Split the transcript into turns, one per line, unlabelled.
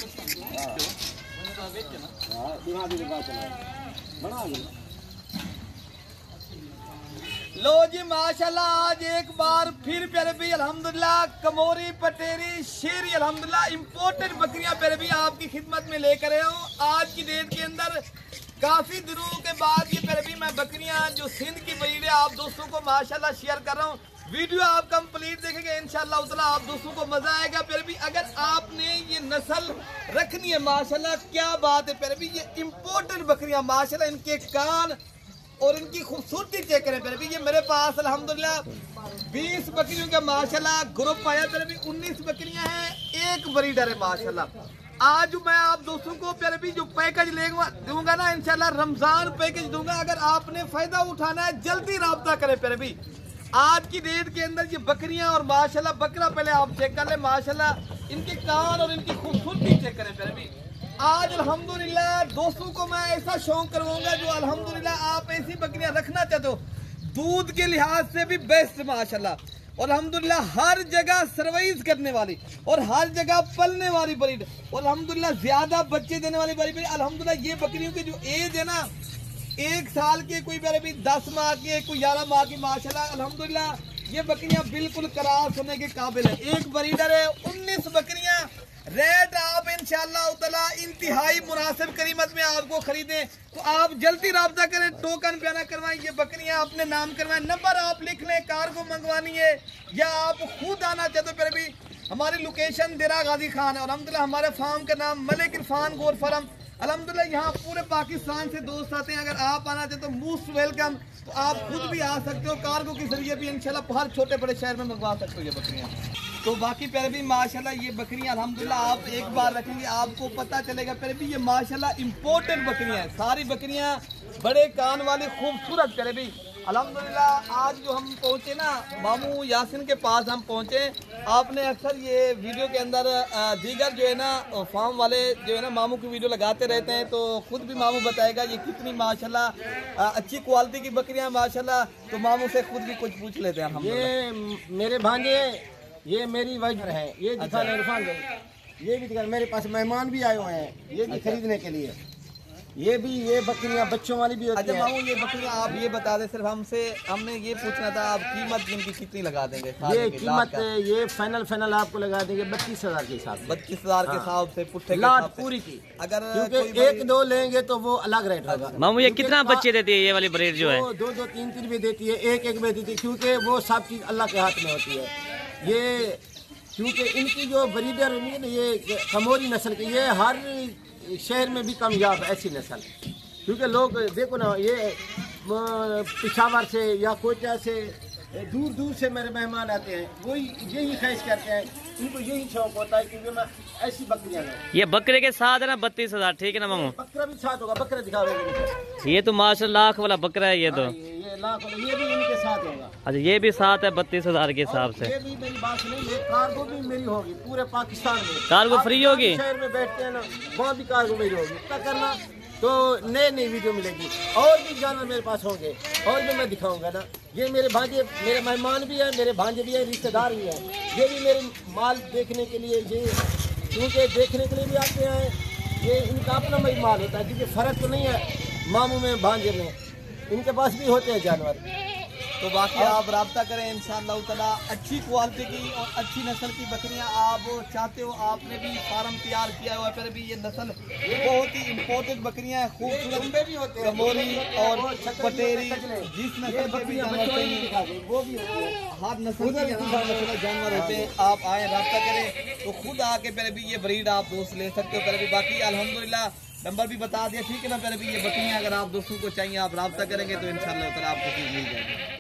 लो जी माशाल्लाह, आज एक बार फिर प्यारे भी अल्हम्दुलिल्लाह कमोरी पटेरी शेरी अल्हम्दुलिल्लाह इम्पोर्टेड बकरियां प्यारे भी आपकी खिदमत में लेकर आया हूँ। आज की डेट के अंदर काफी दिनों के बाद ये प्यारे भी मैं बकरियां जो सिंध की ब्रीड है आप दोस्तों को माशाल्लाह शेयर कर रहा हूँ। वीडियो आप कंप्लीट देखेंगे इंशाल्लाह उतना आप दोस्तों को मजा आएगा। प्यारे भी अगर आपने ये नस्ल रखनी है माशाल्लाह क्या बात है प्यारे भी, ये इम्पोर्टेड बकरियां माशाल्लाह इनके कान और इनकी खूबसूरती चेक करें प्यारे भी। ये मेरे पास अल्हम्दुलिल्लाह 20 बकरियों का माशाल्लाह ग्रुप आया प्यारे भी, 19 बकरियां हैं, एक ब्रीडर है माशाल्लाह। आज मैं आप दोस्तों को प्यारे भी जो पैकेज दूंगा ना इंशाल्लाह रमजान पैकेज दूंगा। अगर आपने फायदा उठाना है जल्दी राब्ता करें प्यारे भी। आज की डेट के अंदर ये बकरियां और माशाल्लाह बकरा पहले आप चेक कर ले माशाल्लाह इनके कान और इनकी खूबसूरती चेक करें प्यारे भी। आज अल्हम्दुलिल्लाह दोस्तों को मैं ऐसा शौक करवाऊंगा जो अल्हम्दुलिल्लाह आप ऐसी बकरियां रखना चाहते हो, दूध के लिहाज से भी बेस्ट माशाल्लाह और अल्हम्दुलिल्लाह हर जगह सर्वाइव करने वाली और हर जगह पलने वाली ब्रीड और अल्हम्दुलिल्लाह ज्यादा बच्चे देने वाली ब्रीड। अल्हम्दुलिल्लाह ये बकरियों की जो एज है ना 1 साल के, कोई मेरे भी 10 माह के, कोई 11 माह की माशाल्लाह अल्हम्दुलिल्लाह ये बकरियां बिल्कुल क्रॉस होने के काबिल है। एक ब्रीडर है, 19 बकरियां, रेट आप इंशाल्लाह उतला इंतहाई मुनासिब कीमत में आपको खरीदें तो आप जल्दी राब्ता करें, टोकन बयाना करवाएं, ये बकरियां अपने नाम करवाएं, नंबर आप लिख लें, कार को मंगवानी है या आप खुद आना चाहते हो फिर भी हमारी लोकेशन देरा गाजी खान है और अल्हम्दुलिल्लाह हमारे फार्म का नाम मलिक इरफान गोर फार्म। अल्हम्दुलिल्लाह यहाँ पूरे पाकिस्तान से दोस्त आते हैं, अगर आप आना चाहते हो मोस्ट वेलकम, तो आप खुद भी आ सकते हो, कार्गो के जरिए भी इंशाल्लाह हर छोटे बड़े शहर में मंगवा सकते हो ये बकरियाँ। तो बाकी प्यारे भी माशाल्लाह ये बकरियां अल्हम्दुलिल्लाह आप एक बार रखेंगे आपको पता चलेगा प्यारे भी ये माशाल्लाह इम्पोर्टेड बकरियां हैं, सारी बकरियां बड़े कान वाली खूबसूरत प्यारे भी अल्हम्दुलिल्लाह। आज जो हम पहुंचे ना मामू यासिन के पास हम पहुंचे, आपने अक्सर ये वीडियो के अंदर दीगर जो है ना फार्म वाले जो है ना मामू की वीडियो लगाते रहते हैं तो खुद भी मामू बताएगा ये कितनी माशाल्लाह अच्छी क्वालिटी की बकरियां माशाल्लाह। तो मामू से खुद भी कुछ पूछ लेते हैं हम।
ये मेरे भांजे, ये मेरी वाइफ है, ये दिखा इरफान भाई, ये भी दिखा, मेरे पास मेहमान भी आए हुए हैं ये भी खरीदने के लिए। ये बकरियां बच्चों वाली भी होती है।
ये बकरियां आप ये बता दें सिर्फ हमने ये पूछना था आप कीमत इनकी कितनी लगा देंगे?
ये कीमत ये फाइनल आपको लगा देंगे 32,000 के हिसाब से।
32,000 के हिसाब से पुट्ठे
लाट पूरी की।
अगर
क्योंकि 1-2 लेंगे तो वो अलग रेट होगा।
मामू ये कितना बच्चे देती है ये वाली ब्रीड जो है?
2-2 3-3 भी देती है, 1-1 भी देती है, क्योंकि वो सब चीज अल्लाह के हाथ में होती है। ये क्योंकि इनकी जो ब्रीडर है ना ये कमोरी नस्ल की, ये हर शहर में भी कामयाब है ऐसी नस्ल। क्योंकि लोग देखो ना ये पिशावर से या कोटा से दूर दूर से मेरे मेहमान आते हैं, वही यही ख्वाहिश करते हैं, इनको यही शौक होता है क्योंकि मैं ऐसी बकरियां हैं।
ये बकरे के साथ है ना 32,000, ठीक है ना मामू?
बकरा भी साथ होगा, बकरा दिखा रहे
ये तो माशाल्लाह लाख वाला बकरा है ये तो।
ये लाख वाला ये भी इनके साथ होगा।
अच्छा ये भी साथ है 32,000 के हिसाब से।
ये भी मेरी बात नहीं, ये कार्गो भी मेरी होगी पूरे पाकिस्तान में।
कार्गो फ्री होगी?
शहर में बैठते हैं ना वहाँ भी कार्गो मेरी होगी, क्या करना। तो नई वीडियो मिलेगी और भी जानवर मेरे पास होंगे और भी मैं दिखाऊंगा ना। ये मेरे भांजे, मेरे मेहमान भी हैं, मेरे भांजे भी हैं, रिश्तेदार भी हैं। ये भी मेरे माल देखने के लिए, ये क्योंकि देखने के लिए भी आते हैं। ये इनका अपना माल होता है क्योंकि फ़र्क तो नहीं है मामू में भांजे में, इनके पास भी होते हैं जानवर।
तो बाकी आप राब्ता करें इंशाअल्लाह ताला। अच्छी क्वालिटी की और अच्छी नस्ल की बकरियां आप चाहते हो, आपने भी फार्म तैयार किया हुआ है, फिर भी ये नस्ल बहुत ही इम्पोर्टेंट बकरियां हैं, खूबसूरत भी होते हैं, कमोरी और पटेरी, जिस नस्ल के भी जानवर वो भी हर नस्ल के जानवर होते हैं। आप आए राब्ता करें तो खुद आके पहले भी ये ब्रीड आप दोस्त ले सकते हो। पहले भी बाकी अल्हम्दुलिल्लाह नंबर भी बता दिया, ठीक है ना। पहले भी ये बकरियां अगर आप दोस्तों को चाहिए आप राब्ता करेंगे तो इंशाअल्लाह आपको चीज़ मिल जाएगी।